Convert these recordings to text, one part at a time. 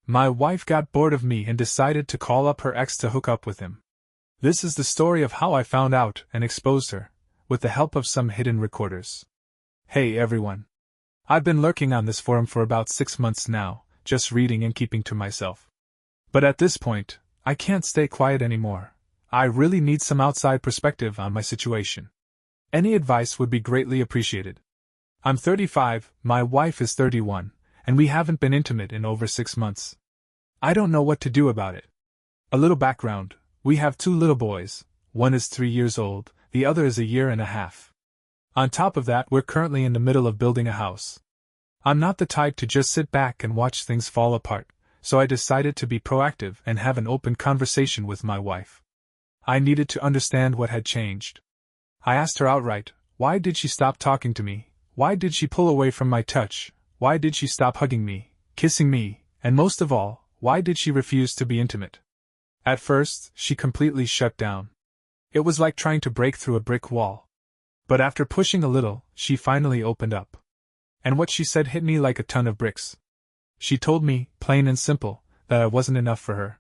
My wife got bored of me and decided to call up her ex to hook up with him. This is the story of how I found out and exposed her, with the help of some hidden recorders. Hey everyone. I've been lurking on this forum for about 6 months now, just reading and keeping to myself. But at this point, I can't stay quiet anymore. I really need some outside perspective on my situation. Any advice would be greatly appreciated. I'm 35, my wife is 31, and we haven't been intimate in over 6 months. I don't know what to do about it. A little background: we have 2 little boys, one is 3 years old, the other is a year and a half. On top of that, we're currently in the middle of building a house. I'm not the type to just sit back and watch things fall apart, so I decided to be proactive and have an open conversation with my wife. I needed to understand what had changed. I asked her outright, why did she stop talking to me? Why did she pull away from my touch? Why did she stop hugging me, kissing me, and most of all, why did she refuse to be intimate? At first, she completely shut down. It was like trying to break through a brick wall. But after pushing a little, she finally opened up. And what she said hit me like a ton of bricks. She told me, plain and simple, that I wasn't enough for her.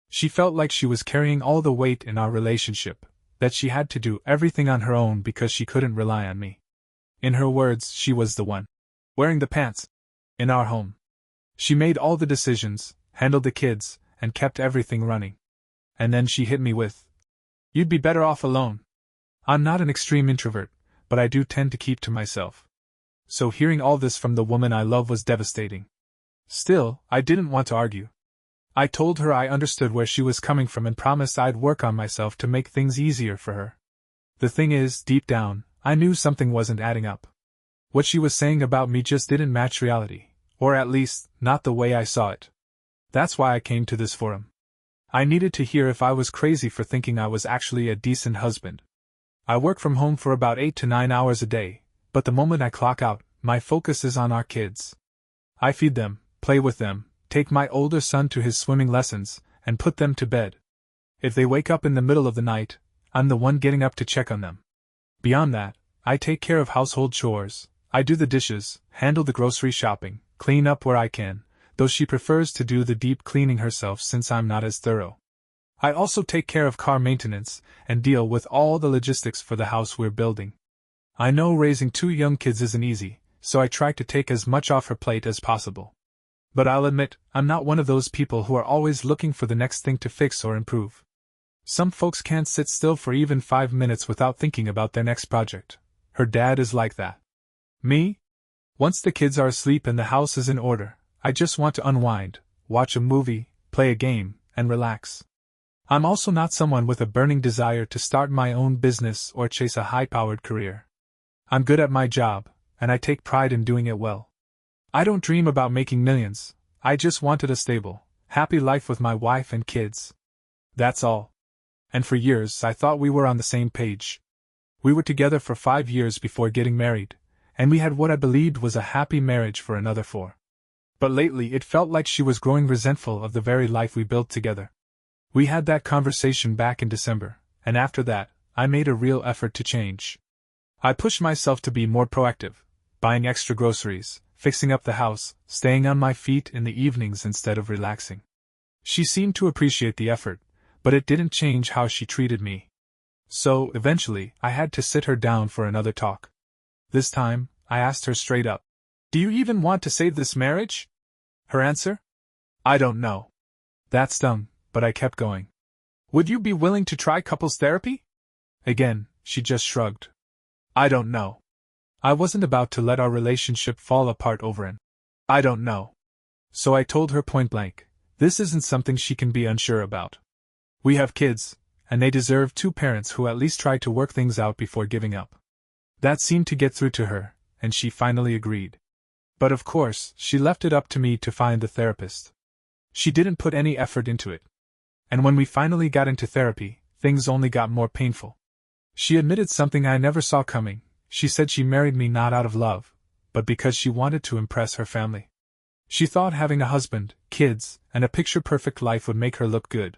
She felt like she was carrying all the weight in our relationship, that she had to do everything on her own because she couldn't rely on me. In her words, she was the one wearing the pants in our home. She made all the decisions, handled the kids, and kept everything running. And then she hit me with, "You'd be better off alone." I'm not an extreme introvert, but I do tend to keep to myself. So hearing all this from the woman I love was devastating. Still, I didn't want to argue. I told her I understood where she was coming from and promised I'd work on myself to make things easier for her. The thing is, deep down, I knew something wasn't adding up. What she was saying about me just didn't match reality, or at least, not the way I saw it. That's why I came to this forum. I needed to hear if I was crazy for thinking I was actually a decent husband. I work from home for about 8 to 9 hours a day, but the moment I clock out, my focus is on our kids. I feed them, play with them, take my older son to his swimming lessons, and put them to bed. If they wake up in the middle of the night, I'm the one getting up to check on them. Beyond that, I take care of household chores. I do the dishes, handle the grocery shopping, clean up where I can, though she prefers to do the deep cleaning herself since I'm not as thorough. I also take care of car maintenance and deal with all the logistics for the house we're building. I know raising 2 young kids isn't easy, so I try to take as much off her plate as possible. But I'll admit, I'm not one of those people who are always looking for the next thing to fix or improve. Some folks can't sit still for even 5 minutes without thinking about their next project. Her dad is like that. Me? Once the kids are asleep and the house is in order, I just want to unwind, watch a movie, play a game, and relax. I'm also not someone with a burning desire to start my own business or chase a high-powered career. I'm good at my job, and I take pride in doing it well. I don't dream about making millions. I just wanted a stable, happy life with my wife and kids. That's all. And for years I thought we were on the same page. We were together for 5 years before getting married, and we had what I believed was a happy marriage for another 4. But lately it felt like she was growing resentful of the very life we built together. We had that conversation back in December, and after that, I made a real effort to change. I pushed myself to be more proactive, buying extra groceries, fixing up the house, staying on my feet in the evenings instead of relaxing. She seemed to appreciate the effort, but it didn't change how she treated me. So, eventually, I had to sit her down for another talk. This time, I asked her straight up, "Do you even want to save this marriage?" Her answer? "I don't know." That stung, but I kept going. "Would you be willing to try couples therapy?" Again, she just shrugged. "I don't know." I wasn't about to let our relationship fall apart over an "I don't know." So I told her point blank, this isn't something she can be unsure about. We have kids, and they deserve 2 parents who at least try to work things out before giving up. That seemed to get through to her, and she finally agreed. But of course, she left it up to me to find the therapist. She didn't put any effort into it. And when we finally got into therapy, things only got more painful. She admitted something I never saw coming. She said she married me not out of love, but because she wanted to impress her family. She thought having a husband, kids, and a picture-perfect life would make her look good.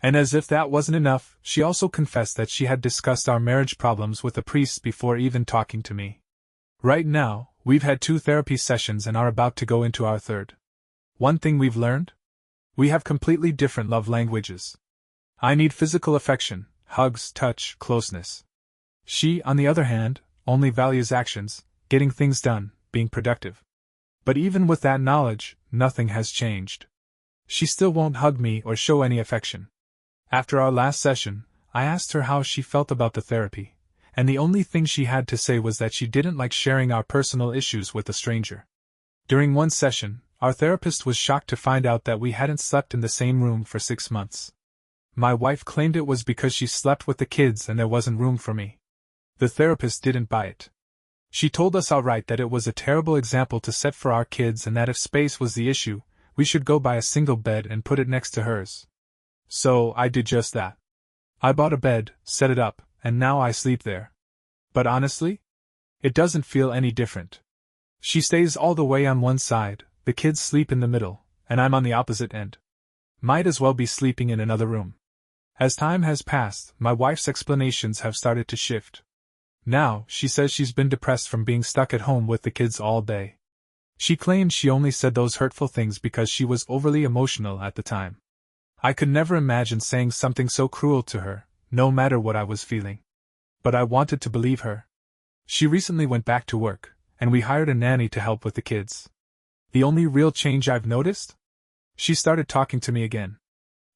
And as if that wasn't enough, she also confessed that she had discussed our marriage problems with a priest before even talking to me. Right now, we've had 2 therapy sessions and are about to go into our 3rd. One thing we've learned? We have completely different love languages. I need physical affection, hugs, touch, closeness. She, on the other hand, only values actions, getting things done, being productive. But even with that knowledge, nothing has changed. She still won't hug me or show any affection. After our last session, I asked her how she felt about the therapy, and the only thing she had to say was that she didn't like sharing our personal issues with a stranger. During one session, our therapist was shocked to find out that we hadn't slept in the same room for 6 months. My wife claimed it was because she slept with the kids and there wasn't room for me. The therapist didn't buy it. She told us outright that it was a terrible example to set for our kids and that if space was the issue, we should go buy a single bed and put it next to hers. So I did just that. I bought a bed, set it up, and now I sleep there. But honestly, it doesn't feel any different. She stays all the way on one side, the kids sleep in the middle, and I'm on the opposite end. Might as well be sleeping in another room. As time has passed, my wife's explanations have started to shift. Now, she says she's been depressed from being stuck at home with the kids all day. She claims she only said those hurtful things because she was overly emotional at the time. I could never imagine saying something so cruel to her, no matter what I was feeling. But I wanted to believe her. She recently went back to work, and we hired a nanny to help with the kids. The only real change I've noticed? She started talking to me again.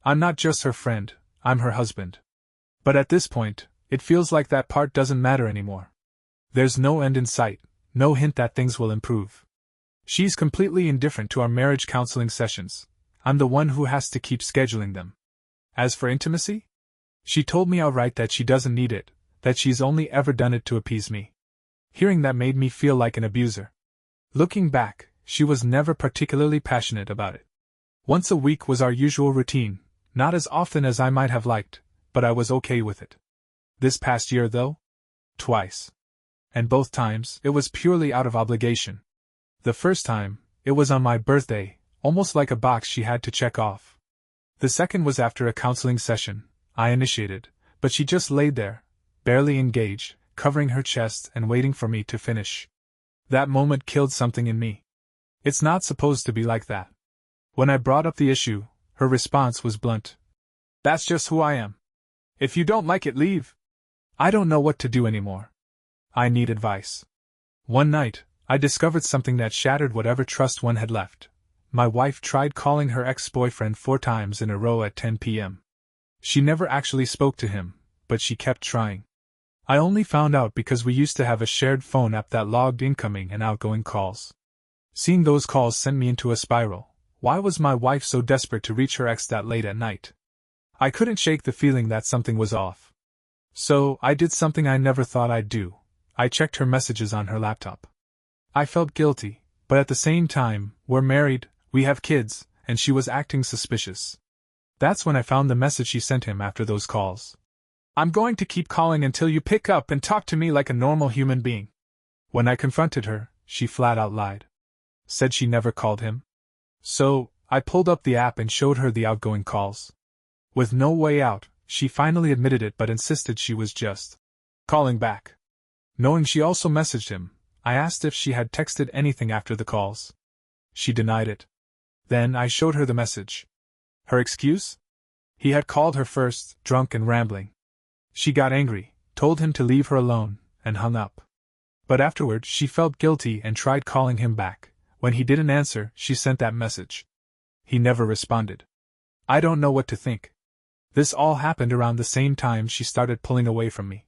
I'm not just her friend, I'm her husband. But at this point, it feels like that part doesn't matter anymore. There's no end in sight, no hint that things will improve. She's completely indifferent to our marriage counseling sessions. I'm the one who has to keep scheduling them. As for intimacy? She told me outright that she doesn't need it, that she's only ever done it to appease me. Hearing that made me feel like an abuser. Looking back, she was never particularly passionate about it. Once a week was our usual routine, not as often as I might have liked, but I was okay with it. This past year, though? Twice. And both times, it was purely out of obligation. The first time, it was on my birthday, almost like a box she had to check off. The second was after a counseling session, I initiated, but she just laid there, barely engaged, covering her chest and waiting for me to finish. That moment killed something in me. It's not supposed to be like that. When I brought up the issue, her response was blunt. That's just who I am. If you don't like it, leave. I don't know what to do anymore. I need advice. One night, I discovered something that shattered whatever trust one had left. My wife tried calling her ex-boyfriend 4 times in a row at 10 p.m. She never actually spoke to him, but she kept trying. I only found out because we used to have a shared phone app that logged incoming and outgoing calls. Seeing those calls sent me into a spiral. Why was my wife so desperate to reach her ex that late at night? I couldn't shake the feeling that something was off. So, I did something I never thought I'd do. I checked her messages on her laptop. I felt guilty, but at the same time, we're married, we have kids, and she was acting suspicious. That's when I found the message she sent him after those calls. I'm going to keep calling until you pick up and talk to me like a normal human being. When I confronted her, she flat out lied. Said she never called him. So, I pulled up the app and showed her the outgoing calls. With no way out, she finally admitted it but insisted she was just calling back. Knowing she also messaged him, I asked if she had texted anything after the calls. She denied it. Then I showed her the message. Her excuse? He had called her first, drunk and rambling. She got angry, told him to leave her alone, and hung up. But afterward she felt guilty and tried calling him back. When he didn't answer, she sent that message. He never responded. I don't know what to think. This all happened around the same time she started pulling away from me.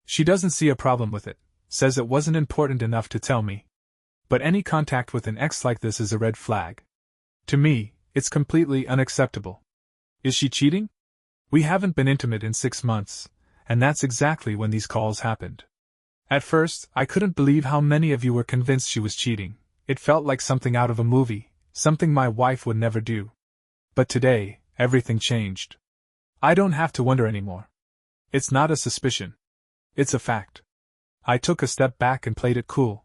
She doesn't see a problem with it, says it wasn't important enough to tell me. But any contact with an ex like this is a red flag. To me, it's completely unacceptable. Is she cheating? We haven't been intimate in 6 months, and that's exactly when these calls happened. At first, I couldn't believe how many of you were convinced she was cheating. It felt like something out of a movie, something my wife would never do. But today, everything changed. I don't have to wonder anymore. It's not a suspicion. It's a fact. I took a step back and played it cool.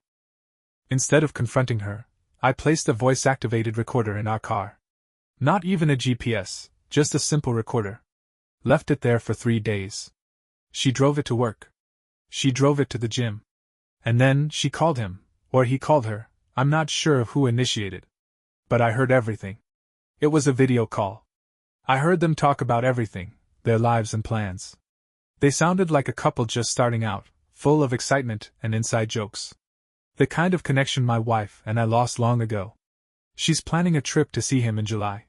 Instead of confronting her, I placed a voice-activated recorder in our car. Not even a GPS, just a simple recorder. Left it there for 3 days. She drove it to work. She drove it to the gym. And then she called him, or he called her, I'm not sure who initiated. But I heard everything. It was a video call. I heard them talk about everything, their lives and plans. They sounded like a couple just starting out, full of excitement and inside jokes. The kind of connection my wife and I lost long ago. She's planning a trip to see him in July.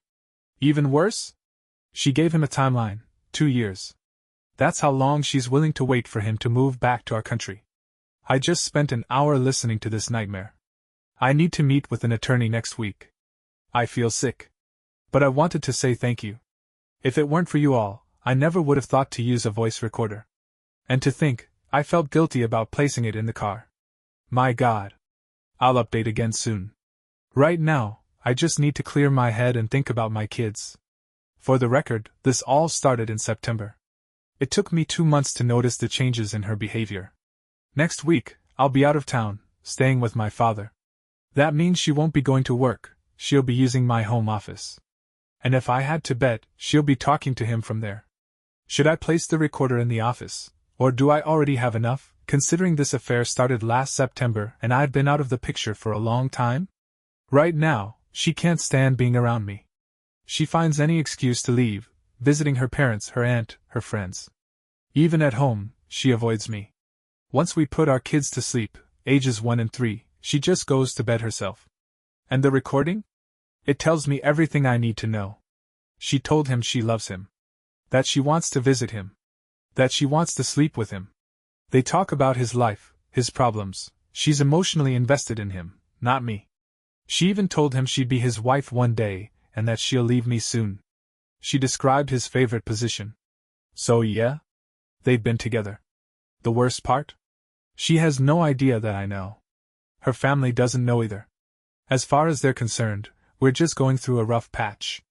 Even worse? She gave him a timeline, 2 years. That's how long she's willing to wait for him to move back to our country. I just spent an hour listening to this nightmare. I need to meet with an attorney next week. I feel sick. But I wanted to say thank you. If it weren't for you all, I never would have thought to use a voice recorder. And to think, I felt guilty about placing it in the car. My God. I'll update again soon. Right now, I just need to clear my head and think about my kids. For the record, this all started in September. It took me 2 months to notice the changes in her behavior. Next week, I'll be out of town, staying with my father. That means she won't be going to work, she'll be using my home office. And if I had to bet, she'll be talking to him from there. Should I place the recorder in the office, or do I already have enough, considering this affair started last September and I've been out of the picture for a long time? Right now, she can't stand being around me. She finds any excuse to leave, visiting her parents, her aunt, her friends. Even at home, she avoids me. Once we put our kids to sleep, ages 1 and 3, she just goes to bed herself. And the recording? It tells me everything I need to know. She told him she loves him. That she wants to visit him. That she wants to sleep with him. They talk about his life, his problems. She's emotionally invested in him, not me. She even told him she'd be his wife one day, and that she'll leave me soon. She described his favorite position. So yeah? They've been together. The worst part? She has no idea that I know. Her family doesn't know either. As far as they're concerned, we're just going through a rough patch.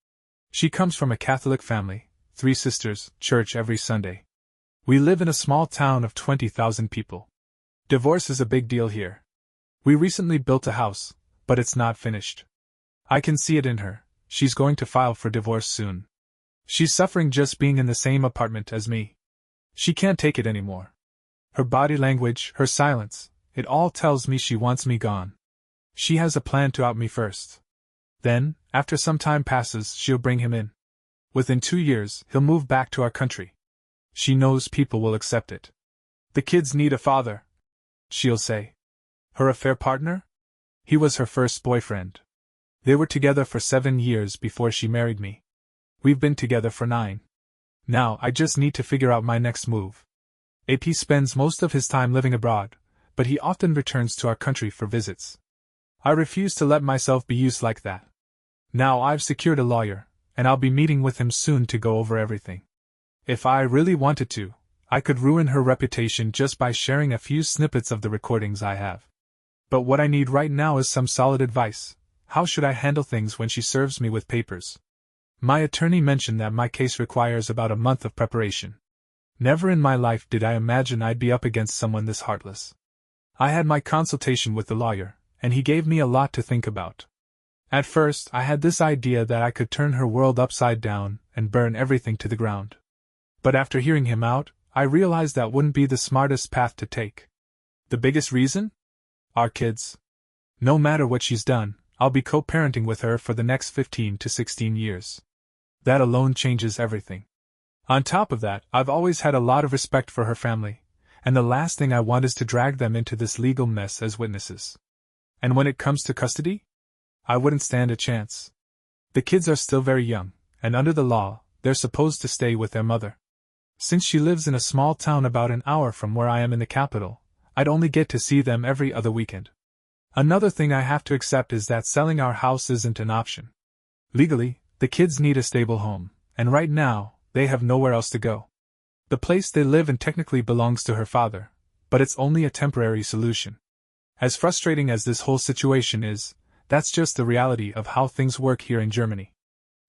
She comes from a Catholic family, 3 sisters, church every Sunday. We live in a small town of 20,000 people. Divorce is a big deal here. We recently built a house, but it's not finished. I can see it in her, she's going to file for divorce soon. She's suffering just being in the same apartment as me. She can't take it anymore. Her body language, her silence, it all tells me she wants me gone. She has a plan to out me first. Then, after some time passes, she'll bring him in. Within 2 years, he'll move back to our country. She knows people will accept it. The kids need a father, she'll say. Her affair partner? He was her first boyfriend. They were together for 7 years before she married me. We've been together for 9. Now I just need to figure out my next move. AP spends most of his time living abroad, but he often returns to our country for visits. I refuse to let myself be used like that. Now I've secured a lawyer, and I'll be meeting with him soon to go over everything. If I really wanted to, I could ruin her reputation just by sharing a few snippets of the recordings I have. But what I need right now is some solid advice. How should I handle things when she serves me with papers? My attorney mentioned that my case requires about a month of preparation. Never in my life did I imagine I'd be up against someone this heartless. I had my consultation with the lawyer, and he gave me a lot to think about. At first, I had this idea that I could turn her world upside down and burn everything to the ground. But after hearing him out, I realized that wouldn't be the smartest path to take. The biggest reason? Our kids. No matter what she's done, I'll be co-parenting with her for the next 15 to 16 years. That alone changes everything. On top of that, I've always had a lot of respect for her family, and the last thing I want is to drag them into this legal mess as witnesses. And when it comes to custody? I wouldn't stand a chance. The kids are still very young, and under the law, they're supposed to stay with their mother. Since she lives in a small town about an hour from where I am in the capital, I'd only get to see them every other weekend. Another thing I have to accept is that selling our house isn't an option. Legally, the kids need a stable home, and right now, they have nowhere else to go. The place they live in technically belongs to her father, but it's only a temporary solution. As frustrating as this whole situation is, that's just the reality of how things work here in Germany.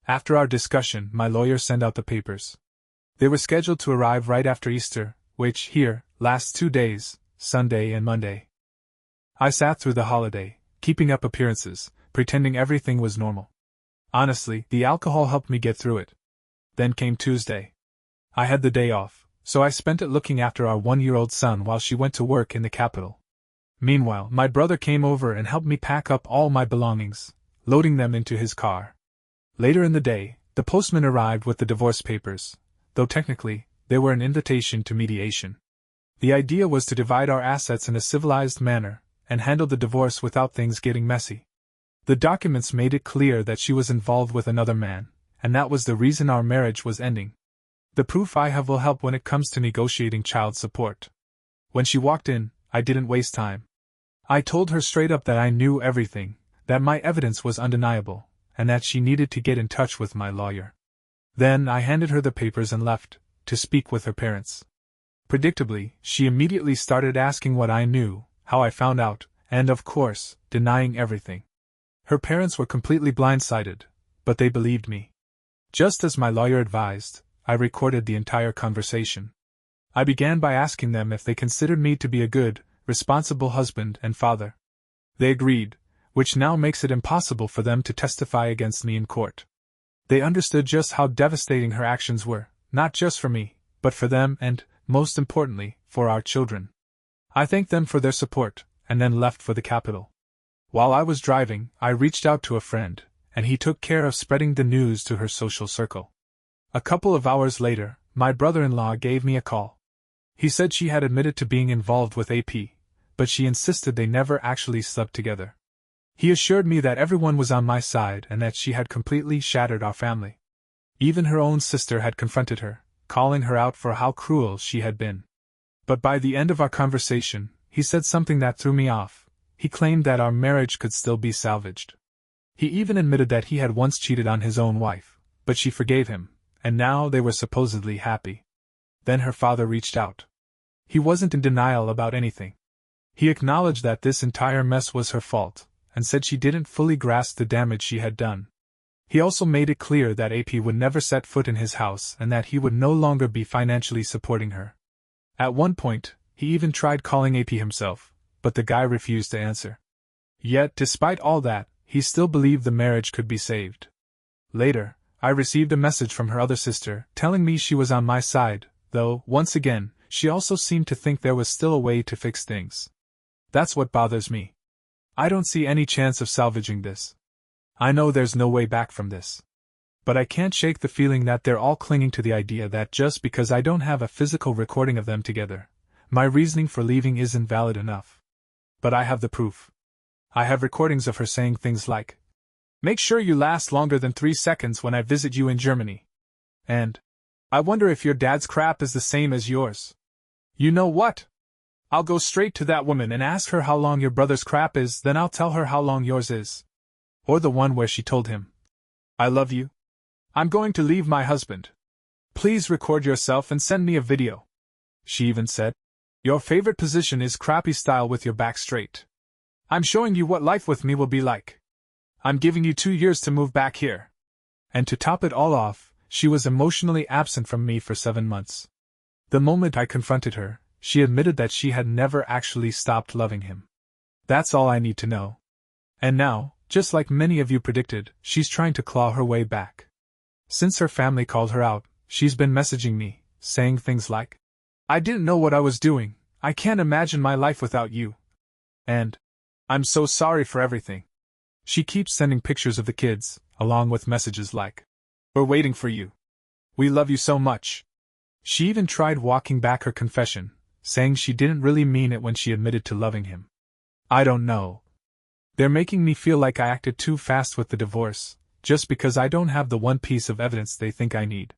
After our discussion, my lawyer sent out the papers. They were scheduled to arrive right after Easter, which, here, lasts 2 days, Sunday and Monday. I sat through the holiday, keeping up appearances, pretending everything was normal. Honestly, the alcohol helped me get through it. Then came Tuesday. I had the day off, so I spent it looking after our 1-year-old son while she went to work in the capital. Meanwhile, my brother came over and helped me pack up all my belongings, loading them into his car. Later in the day, the postman arrived with the divorce papers, though technically, they were an invitation to mediation. The idea was to divide our assets in a civilized manner, and handle the divorce without things getting messy. The documents made it clear that she was involved with another man, and that was the reason our marriage was ending. The proof I have will help when it comes to negotiating child support. When she walked in, I didn't waste time. I told her straight up that I knew everything, that my evidence was undeniable, and that she needed to get in touch with my lawyer. Then I handed her the papers and left, to speak with her parents. Predictably, she immediately started asking what I knew, how I found out, and of course, denying everything. Her parents were completely blindsided, but they believed me. Just as my lawyer advised, I recorded the entire conversation. I began by asking them if they considered me to be a good, responsible husband and father. They agreed, which now makes it impossible for them to testify against me in court. They understood just how devastating her actions were, not just for me, but for them and, most importantly, for our children. I thanked them for their support, and then left for the capital. While I was driving, I reached out to a friend, and he took care of spreading the news to her social circle. A couple of hours later, my brother-in-law gave me a call. He said she had admitted to being involved with AP, but she insisted they never actually slept together. He assured me that everyone was on my side and that she had completely shattered our family. Even her own sister had confronted her, calling her out for how cruel she had been. But by the end of our conversation, he said something that threw me off. He claimed that our marriage could still be salvaged. He even admitted that he had once cheated on his own wife, but she forgave him, and now they were supposedly happy. Then her father reached out. He wasn't in denial about anything. He acknowledged that this entire mess was her fault, and said she didn't fully grasp the damage she had done. He also made it clear that AP would never set foot in his house and that he would no longer be financially supporting her. At one point, he even tried calling AP himself, but the guy refused to answer. Yet, despite all that, he still believed the marriage could be saved. Later, I received a message from her other sister, telling me she was on my side, though, once again, she also seemed to think there was still a way to fix things. That's what bothers me. I don't see any chance of salvaging this. I know there's no way back from this. But I can't shake the feeling that they're all clinging to the idea that just because I don't have a physical recording of them together, my reasoning for leaving isn't valid enough. But I have the proof. I have recordings of her saying things like, "Make sure you last longer than 3 seconds when I visit you in Germany." And, "I wonder if your dad's crap is the same as yours." You know what? I'll go straight to that woman and ask her how long your brother's crap is, then I'll tell her how long yours is. Or the one where she told him, "I love you. I'm going to leave my husband. Please record yourself and send me a video." She even said, "Your favorite position is crappy style with your back straight. I'm showing you what life with me will be like. I'm giving you 2 years to move back here." And to top it all off, she was emotionally absent from me for 7 months. The moment I confronted her, she admitted that she had never actually stopped loving him. That's all I need to know. And now, just like many of you predicted, she's trying to claw her way back. Since her family called her out, she's been messaging me, saying things like, "I didn't know what I was doing, I can't imagine my life without you." And, "I'm so sorry for everything." She keeps sending pictures of the kids, along with messages like, "We're waiting for you. We love you so much." She even tried walking back her confession, saying she didn't really mean it when she admitted to loving him. I don't know. They're making me feel like I acted too fast with the divorce, just because I don't have the one piece of evidence they think I need.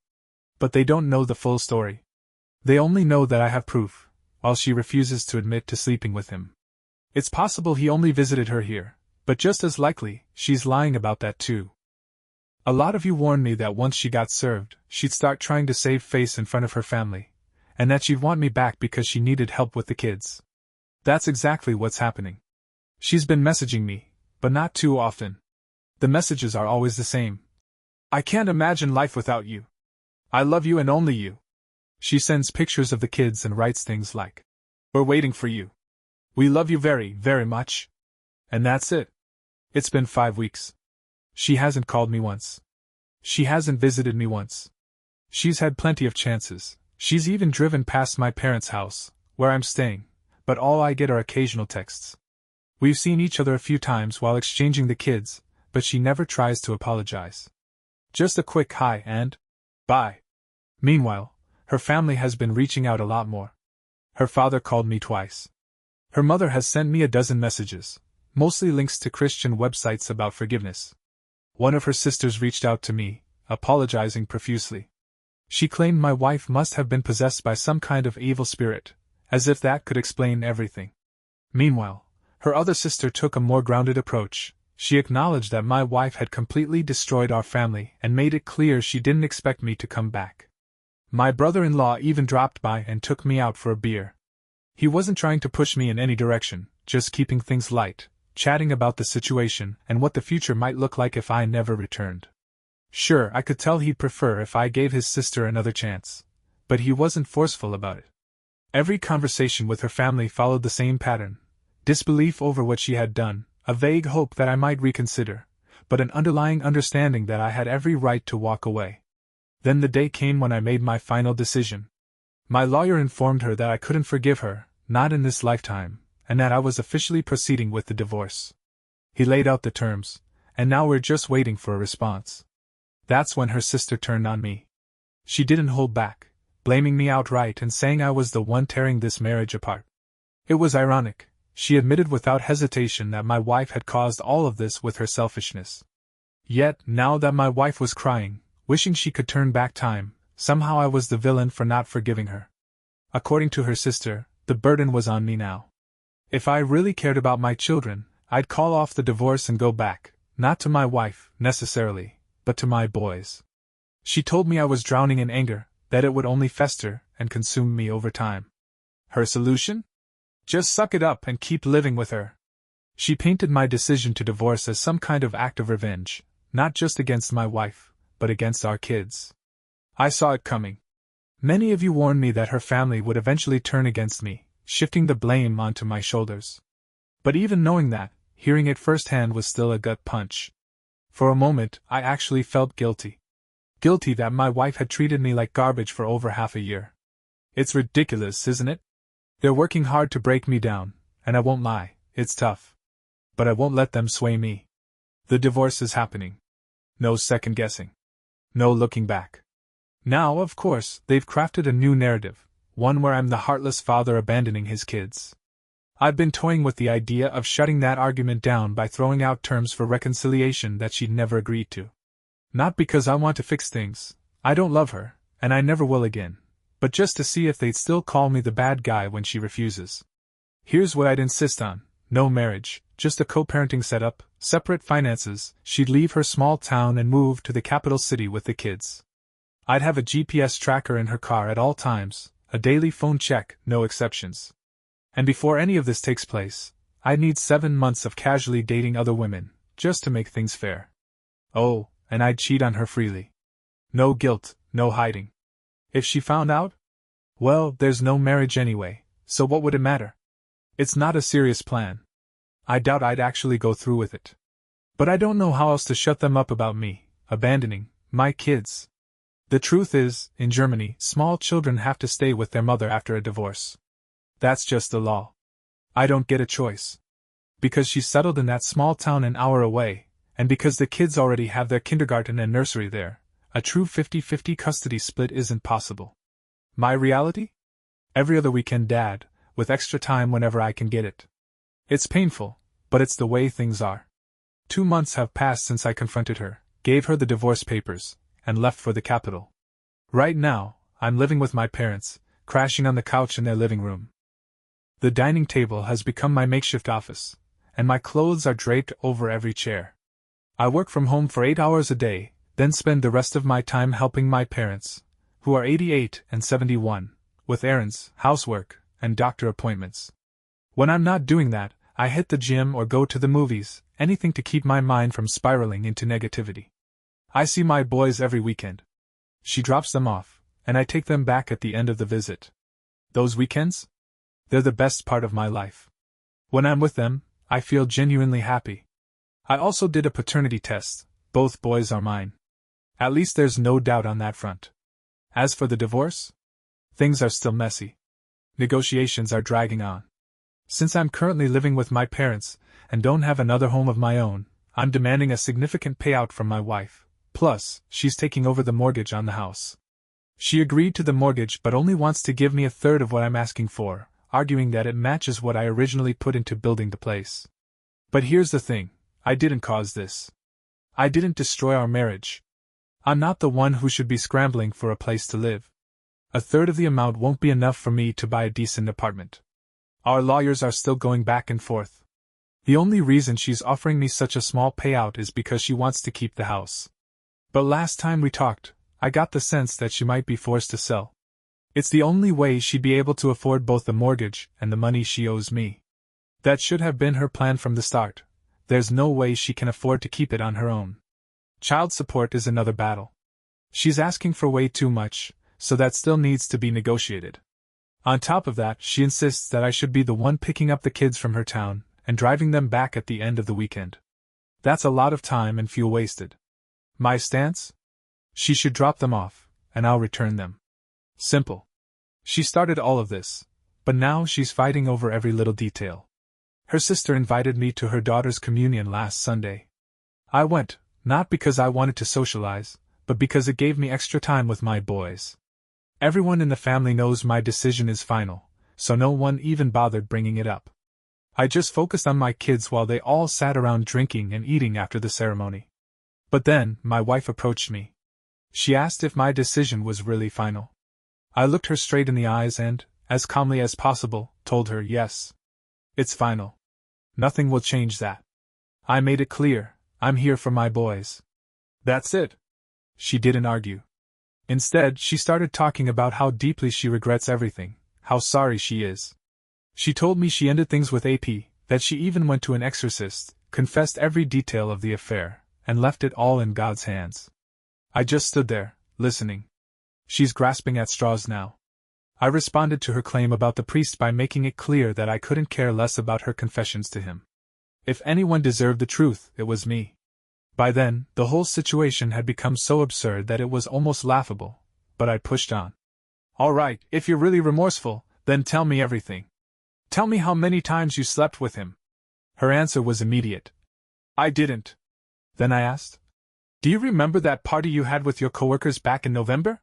But they don't know the full story. They only know that I have proof, while she refuses to admit to sleeping with him. It's possible he only visited her here, but just as likely, she's lying about that too. A lot of you warned me that once she got served, she'd start trying to save face in front of her family, and that she'd want me back because she needed help with the kids. That's exactly what's happening. She's been messaging me, but not too often. The messages are always the same. "I can't imagine life without you. I love you and only you." She sends pictures of the kids and writes things like, "We're waiting for you. We love you very, very much." And that's it. It's been 5 weeks. She hasn't called me once. She hasn't visited me once. She's had plenty of chances. She's even driven past my parents' house, where I'm staying, but all I get are occasional texts. We've seen each other a few times while exchanging the kids, but she never tries to apologize. Just a quick hi and bye. Meanwhile, her family has been reaching out a lot more. Her father called me twice. Her mother has sent me a dozen messages, mostly links to Christian websites about forgiveness. One of her sisters reached out to me, apologizing profusely. She claimed my wife must have been possessed by some kind of evil spirit, as if that could explain everything. Meanwhile, her other sister took a more grounded approach. She acknowledged that my wife had completely destroyed our family and made it clear she didn't expect me to come back. My brother-in-law even dropped by and took me out for a beer. He wasn't trying to push me in any direction, just keeping things light, chatting about the situation and what the future might look like if I never returned. Sure, I could tell he'd prefer if I gave his sister another chance, but he wasn't forceful about it. Every conversation with her family followed the same pattern: disbelief over what she had done, a vague hope that I might reconsider, but an underlying understanding that I had every right to walk away. Then the day came when I made my final decision. My lawyer informed her that I couldn't forgive her, not in this lifetime, and that I was officially proceeding with the divorce. He laid out the terms, and now we're just waiting for a response. That's when her sister turned on me. She didn't hold back, blaming me outright and saying I was the one tearing this marriage apart. It was ironic. She admitted without hesitation that my wife had caused all of this with her selfishness. Yet, now that my wife was crying, wishing she could turn back time, somehow I was the villain for not forgiving her. According to her sister, the burden was on me now. If I really cared about my children, I'd call off the divorce and go back, not to my wife, necessarily, but to my boys. She told me I was drowning in anger, that it would only fester and consume me over time. Her solution? Just suck it up and keep living with her. She painted my decision to divorce as some kind of act of revenge, not just against my wife, but against our kids. I saw it coming. Many of you warned me that her family would eventually turn against me, shifting the blame onto my shoulders. But even knowing that, hearing it firsthand was still a gut punch. For a moment, I actually felt guilty. Guilty that my wife had treated me like garbage for over half a year. It's ridiculous, isn't it? They're working hard to break me down, and I won't lie, it's tough. But I won't let them sway me. The divorce is happening. No second guessing. No looking back. Now, of course, they've crafted a new narrative, one where I'm the heartless father abandoning his kids. I've been toying with the idea of shutting that argument down by throwing out terms for reconciliation that she'd never agreed to. Not because I want to fix things, I don't love her, and I never will again, but just to see if they'd still call me the bad guy when she refuses. Here's what I'd insist on: no marriage, just a co-parenting setup, separate finances. She'd leave her small town and move to the capital city with the kids. I'd have a GPS tracker in her car at all times, a daily phone check, no exceptions. And before any of this takes place, I'd need 7 months of casually dating other women, just to make things fair. Oh, and I'd cheat on her freely. No guilt, no hiding. If she found out? Well, there's no marriage anyway, so what would it matter? It's not a serious plan. I doubt I'd actually go through with it. But I don't know how else to shut them up about me abandoning my kids. The truth is, in Germany, small children have to stay with their mother after a divorce. That's just the law. I don't get a choice. Because she's settled in that small town an hour away, and because the kids already have their kindergarten and nursery there, a true 50-50 custody split isn't possible. My reality? Every other weekend dad, with extra time whenever I can get it. It's painful, but it's the way things are. 2 months have passed since I confronted her, gave her the divorce papers, and left for the capital. Right now, I'm living with my parents, crashing on the couch in their living room. The dining table has become my makeshift office, and my clothes are draped over every chair. I work from home for 8 hours a day, then spend the rest of my time helping my parents, who are 88 and 71, with errands, housework, and doctor appointments. When I'm not doing that, I hit the gym or go to the movies, anything to keep my mind from spiraling into negativity. I see my boys every weekend. She drops them off, and I take them back at the end of the visit. Those weekends? They're the best part of my life. When I'm with them, I feel genuinely happy. I also did a paternity test. Both boys are mine. At least there's no doubt on that front. As for the divorce? Things are still messy. Negotiations are dragging on. Since I'm currently living with my parents, and don't have another home of my own, I'm demanding a significant payout from my wife, plus, she's taking over the mortgage on the house. She agreed to the mortgage but only wants to give me a third of what I'm asking for, arguing that it matches what I originally put into building the place. But here's the thing, I didn't cause this. I didn't destroy our marriage. I'm not the one who should be scrambling for a place to live. A third of the amount won't be enough for me to buy a decent apartment. Our lawyers are still going back and forth. The only reason she's offering me such a small payout is because she wants to keep the house. But last time we talked, I got the sense that she might be forced to sell. It's the only way she'd be able to afford both the mortgage and the money she owes me. That should have been her plan from the start. There's no way she can afford to keep it on her own. Child support is another battle. She's asking for way too much, so that still needs to be negotiated. On top of that, she insists that I should be the one picking up the kids from her town and driving them back at the end of the weekend. That's a lot of time and fuel wasted. My stance? She should drop them off, and I'll return them. Simple. She started all of this, but now she's fighting over every little detail. Her sister invited me to her daughter's communion last Sunday. I went, not because I wanted to socialize, but because it gave me extra time with my boys. Everyone in the family knows my decision is final, so no one even bothered bringing it up. I just focused on my kids while they all sat around drinking and eating after the ceremony. But then, my wife approached me. She asked if my decision was really final. I looked her straight in the eyes and, as calmly as possible, told her yes. It's final. Nothing will change that. I made it clear, I'm here for my boys. That's it. She didn't argue. Instead, she started talking about how deeply she regrets everything, how sorry she is. She told me she ended things with AP, that she even went to an exorcist, confessed every detail of the affair, and left it all in God's hands. I just stood there, listening. She's grasping at straws now. I responded to her claim about the priest by making it clear that I couldn't care less about her confessions to him. If anyone deserved the truth, it was me. By then, the whole situation had become so absurd that it was almost laughable, but I pushed on. All right, if you're really remorseful, then tell me everything. Tell me how many times you slept with him. Her answer was immediate. I didn't. Then I asked, do you remember that party you had with your coworkers back in November?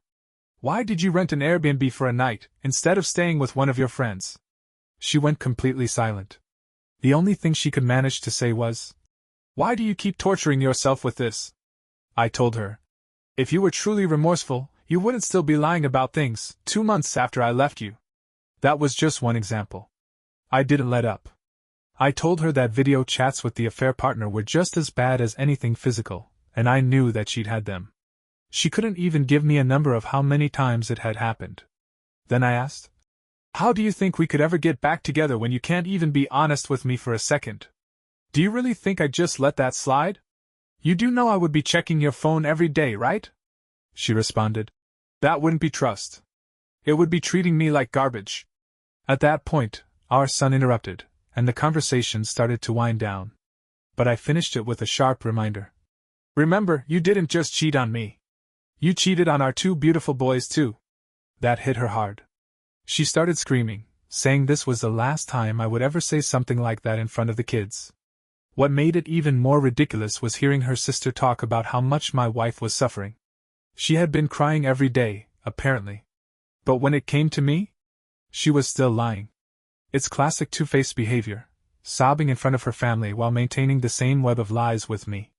Why did you rent an Airbnb for a night, instead of staying with one of your friends? She went completely silent. The only thing she could manage to say was, why do you keep torturing yourself with this? I told her, if you were truly remorseful, you wouldn't still be lying about things 2 months after I left you. That was just one example. I didn't let up. I told her that video chats with the affair partner were just as bad as anything physical, and I knew that she'd had them. She couldn't even give me a number of how many times it had happened. Then I asked, how do you think we could ever get back together when you can't even be honest with me for a second? Do you really think I'd just let that slide? You do know I would be checking your phone every day, right? She responded. That wouldn't be trust. It would be treating me like garbage. At that point, our son interrupted, and the conversation started to wind down. But I finished it with a sharp reminder. Remember, you didn't just cheat on me. You cheated on our 2 beautiful boys too. That hit her hard. She started screaming, saying this was the last time I would ever say something like that in front of the kids. What made it even more ridiculous was hearing her sister talk about how much my wife was suffering. She had been crying every day, apparently. But when it came to me, she was still lying. It's classic two-faced behavior, sobbing in front of her family while maintaining the same web of lies with me.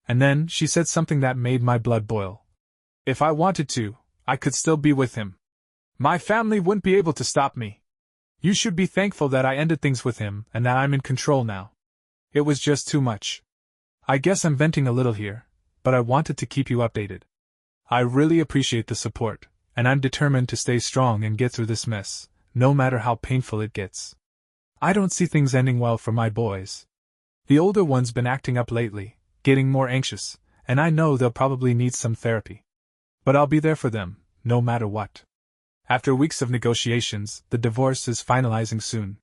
And then she said something that made my blood boil. If I wanted to, I could still be with him. My family wouldn't be able to stop me. You should be thankful that I ended things with him and that I'm in control now. It was just too much. I guess I'm venting a little here, but I wanted to keep you updated. I really appreciate the support, and I'm determined to stay strong and get through this mess, no matter how painful it gets. I don't see things ending well for my boys. The older one's been acting up lately, getting more anxious, and I know they'll probably need some therapy. But I'll be there for them, no matter what. After weeks of negotiations, the divorce is finalizing soon.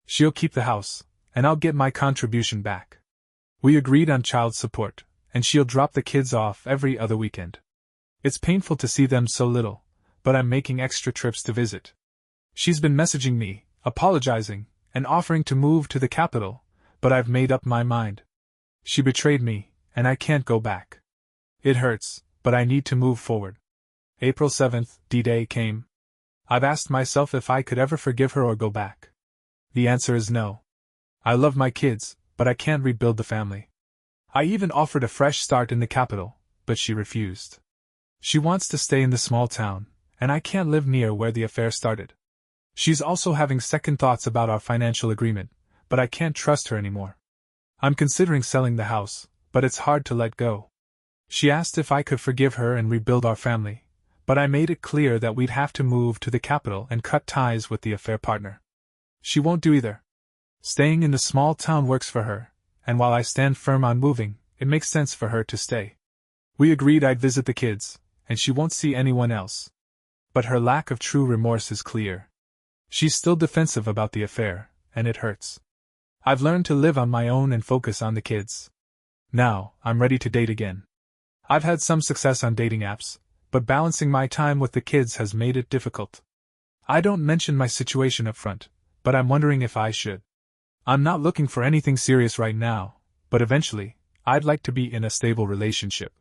She'll keep the house, and I'll get my contribution back. We agreed on child support, and she'll drop the kids off every other weekend. It's painful to see them so little, but I'm making extra trips to visit. She's been messaging me, apologizing, and offering to move to the capital, but I've made up my mind. She betrayed me, and I can't go back. It hurts, but I need to move forward. April 7th, D-Day came. I've asked myself if I could ever forgive her or go back. The answer is no. I love my kids, but I can't rebuild the family. I even offered a fresh start in the capital, but she refused. She wants to stay in the small town, and I can't live near where the affair started. She's also having second thoughts about our financial agreement, but I can't trust her anymore. I'm considering selling the house, but it's hard to let go. She asked if I could forgive her and rebuild our family, but I made it clear that we'd have to move to the capital and cut ties with the affair partner. She won't do either. Staying in the small town works for her, and while I stand firm on moving, it makes sense for her to stay. We agreed I'd visit the kids, and she won't see anyone else. But her lack of true remorse is clear. She's still defensive about the affair, and it hurts. I've learned to live on my own and focus on the kids. Now, I'm ready to date again. I've had some success on dating apps, but balancing my time with the kids has made it difficult. I don't mention my situation up front, but I'm wondering if I should. I'm not looking for anything serious right now, but eventually, I'd like to be in a stable relationship.